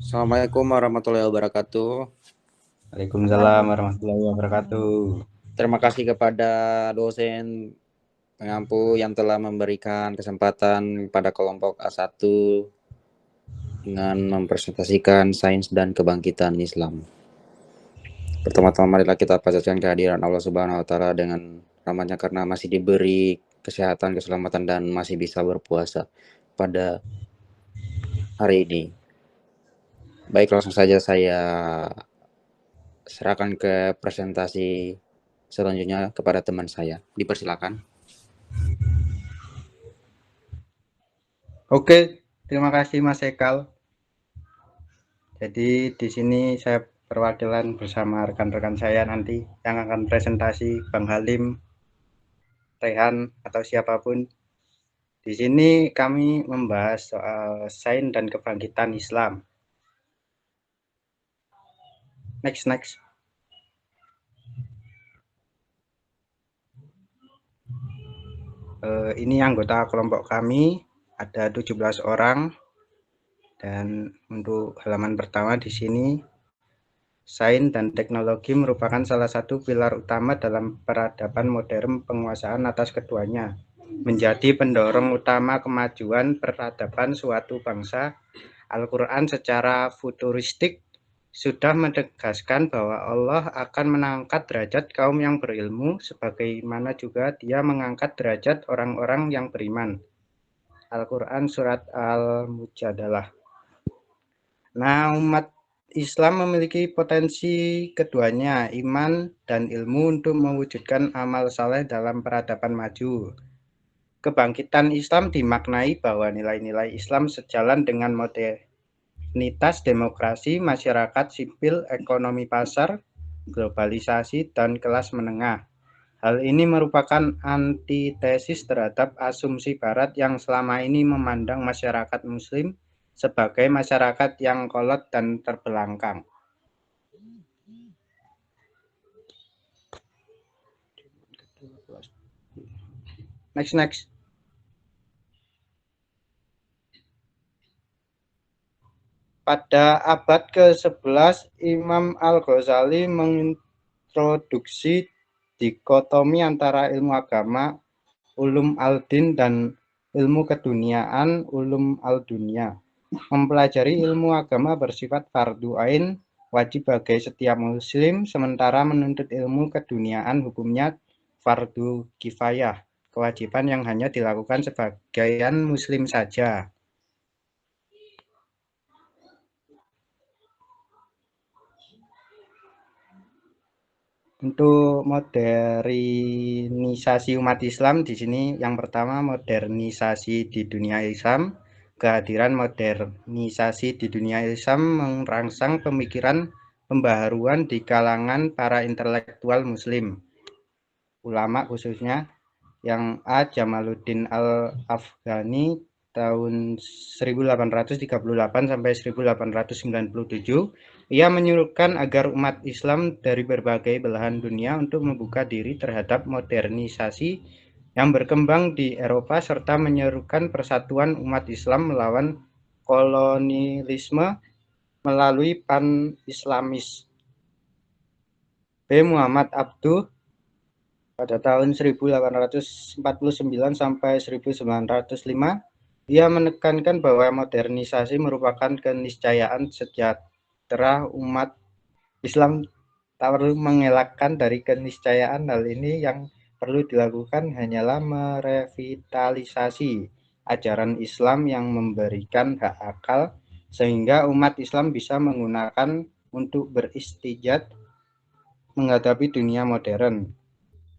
Assalamualaikum warahmatullahi wabarakatuh. Waalaikumsalam warahmatullahi wabarakatuh. Terima kasih kepada dosen pengampu yang telah memberikan kesempatan pada kelompok A1 dengan mempresentasikan sains dan kebangkitan Islam. Pertama-tama marilah kita panjatkan kehadiran Allah Subhanahu wa taala dengan rahmatnya karena masih diberi kesehatan, keselamatan dan masih bisa berpuasa pada hari ini. Baik, langsung saja saya serahkan ke presentasi selanjutnya kepada teman saya. Dipersilakan. Oke, terima kasih Mas Ekal. Jadi di sini saya perwakilan bersama rekan-rekan saya nanti yang akan presentasi Bang Halim, Rehan atau siapapun. Di sini kami membahas soal sains dan kebangkitan Islam. Next. Ini anggota kelompok kami, ada 17 orang. Dan untuk halaman pertama di sini, sains dan teknologi merupakan salah satu pilar utama dalam peradaban modern. Penguasaan atas keduanya menjadi pendorong utama kemajuan peradaban suatu bangsa. Al-Quran secara futuristik sudah menegaskan bahwa Allah akan mengangkat derajat kaum yang berilmu, sebagaimana juga Dia mengangkat derajat orang-orang yang beriman. Al-Quran Surat Al-Mujadalah. Nah, umat Islam memiliki potensi keduanya, iman dan ilmu, untuk mewujudkan amal saleh dalam peradaban maju. Kebangkitan Islam dimaknai bahwa nilai-nilai Islam sejalan dengan modernitas, demokrasi, masyarakat sipil, ekonomi pasar, globalisasi, dan kelas menengah. Hal ini merupakan antitesis terhadap asumsi Barat yang selama ini memandang masyarakat Muslim sebagai masyarakat yang kolot dan terbelakang. Next. Pada abad ke-11, Imam Al-Ghazali mengintroduksi dikotomi antara ilmu agama, ulum al-din, dan ilmu keduniaan, ulum al-dunia. Mempelajari ilmu agama bersifat fardu ain, wajib bagi setiap muslim, sementara menuntut ilmu keduniaan hukumnya fardu kifayah, kewajiban yang hanya dilakukan sebagian muslim saja. Untuk modernisasi umat Islam di sini, yang pertama modernisasi di dunia Islam. Kehadiran modernisasi di dunia Islam merangsang pemikiran pembaharuan di kalangan para intelektual Muslim, ulama khususnya. Yang A. Jamaluddin Al-Afghani tahun 1838 sampai 1897, ia menyuruhkan agar umat Islam dari berbagai belahan dunia untuk membuka diri terhadap modernisasi yang berkembang di Eropa, serta menyerukan persatuan umat Islam melawan kolonialisme melalui pan-Islamis. B. Muhammad Abduh pada tahun 1849 sampai 1905, ia menekankan bahwa modernisasi merupakan keniscayaan sejahtera umat Islam, tak perlu mengelakkan dari keniscayaan. Hal ini yang perlu dilakukan hanyalah merevitalisasi ajaran Islam yang memberikan hak akal, sehingga umat Islam bisa menggunakan untuk beristijad menghadapi dunia modern.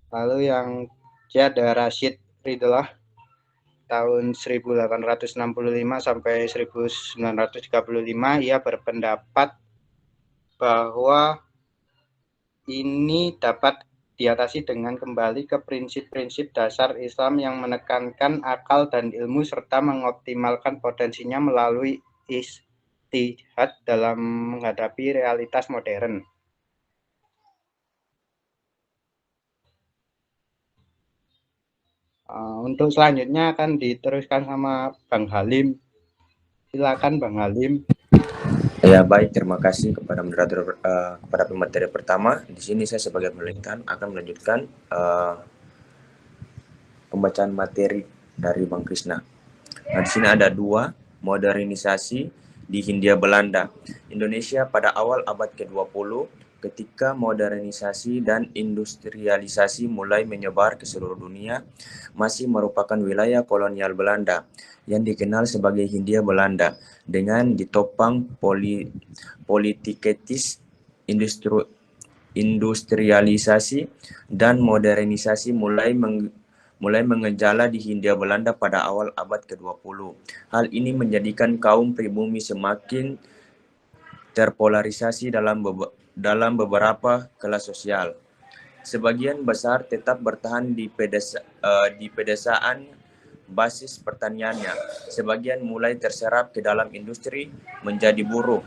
Lalu yang C ada Rashid Ridlah tahun 1865 sampai 1935. Ia berpendapat bahwa ini dapat diatasi dengan kembali ke prinsip-prinsip dasar Islam yang menekankan akal dan ilmu, serta mengoptimalkan potensinya melalui ijtihad dalam menghadapi realitas modern. Untuk selanjutnya akan diteruskan sama Bang Halim. Silakan Bang Halim. Ya, baik, terima kasih kepada moderator, kepada pemateri pertama. Di sini saya sebagai pelantikan akan melanjutkan pembacaan materi dari Bang Krisna. Nah, di sini ada 2, modernisasi di Hindia Belanda. Indonesia pada awal abad ke-20, ketika modernisasi dan industrialisasi mulai menyebar ke seluruh dunia, masih merupakan wilayah kolonial Belanda yang dikenal sebagai Hindia Belanda dengan ditopang politiketis, industrialisasi dan modernisasi mulai mengejala di Hindia Belanda pada awal abad ke-20. Hal ini menjadikan kaum pribumi semakin terpolarisasi dalam beberapa kelas sosial. Sebagian besar tetap bertahan di pedesaan basis pertaniannya. Sebagian mulai terserap ke dalam industri menjadi buruh.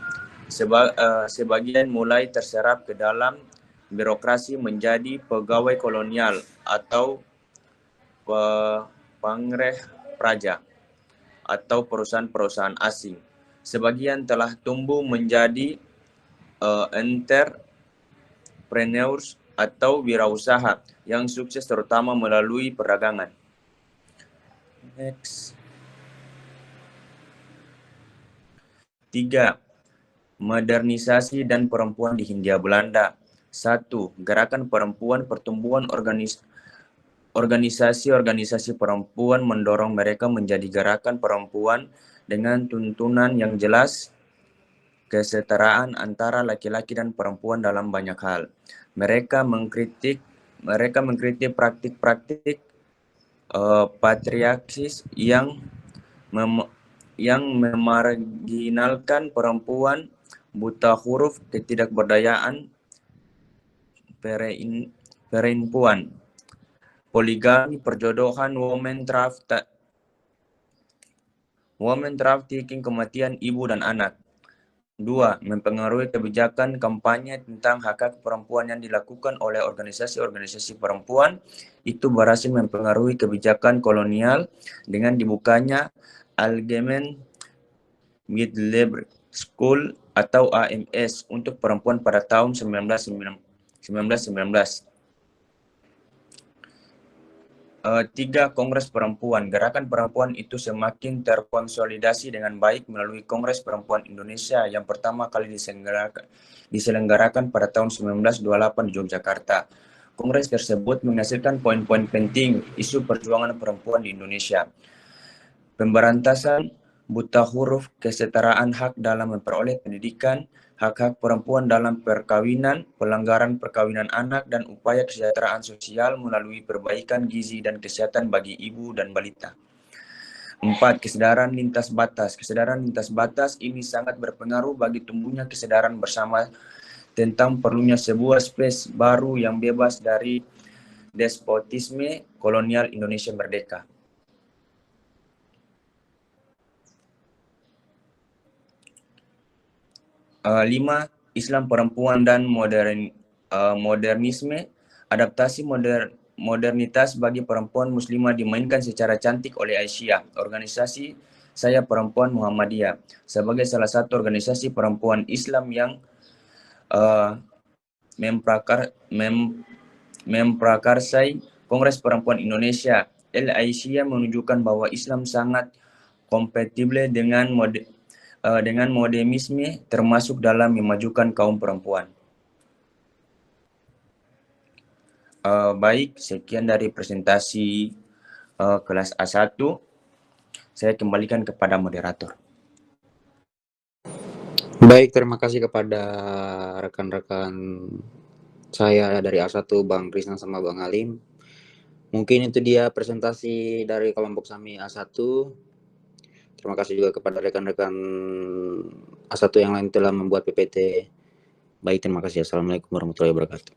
Sebagian mulai terserap ke dalam birokrasi menjadi pegawai kolonial atau pangreh praja atau perusahaan-perusahaan asing. Sebagian telah tumbuh menjadi entrepreneurs atau wirausaha yang sukses terutama melalui perdagangan. Next. 3. Modernisasi dan perempuan di Hindia Belanda. 1. Gerakan perempuan, pertumbuhan organisasi-organisasi perempuan mendorong mereka menjadi gerakan perempuan dengan tuntunan yang jelas, kesetaraan antara laki-laki dan perempuan dalam banyak hal. Mereka mengkritik praktik-praktik patriarkis yang memarginalkan perempuan, buta huruf, ketidakberdayaan perempuan, poligami, perjodohan, women trafficking, kematian ibu dan anak. 2. Mempengaruhi kebijakan kampanye tentang hak-hak perempuan yang dilakukan oleh organisasi-organisasi perempuan. Itu berhasil mempengaruhi kebijakan kolonial dengan dibukanya Allgemeine Mittelschule School atau AMS untuk perempuan pada tahun 1919. 3. Kongres Perempuan. Gerakan perempuan itu semakin terkonsolidasi dengan baik melalui Kongres Perempuan Indonesia yang pertama kali diselenggarakan pada tahun 1928 di Yogyakarta. Kongres tersebut menghasilkan poin-poin penting isu perjuangan perempuan di Indonesia. Pemberantasan buta huruf, kesetaraan hak dalam memperoleh pendidikan, hak-hak perempuan dalam perkawinan, pelanggaran perkawinan anak, dan upaya kesejahteraan sosial melalui perbaikan gizi dan kesehatan bagi ibu dan balita. 4. Kesadaran lintas batas. Kesadaran lintas batas ini sangat berpengaruh bagi tumbuhnya kesadaran bersama tentang perlunya sebuah space baru yang bebas dari despotisme kolonial Indonesia merdeka. 5. Islam perempuan dan modernisme. Adaptasi modernitas bagi perempuan muslimah dimainkan secara cantik oleh Aisyah, organisasi Saya Perempuan Muhammadiyah, sebagai salah satu organisasi perempuan Islam yang memprakarsai Kongres Perempuan Indonesia. Aisyah menunjukkan bahwa Islam sangat kompatibel dengan modernisme, termasuk dalam memajukan kaum perempuan. Baik, sekian dari presentasi kelas A1. Saya kembalikan kepada moderator. Baik, terima kasih kepada rekan-rekan saya dari A1, Bang Krisna sama Bang Halim. Mungkin itu dia presentasi dari kelompok Sami A1. Terima kasih juga kepada rekan-rekan A1 yang lain telah membuat PPT. Baik, terima kasih. Assalamualaikum warahmatullahi wabarakatuh.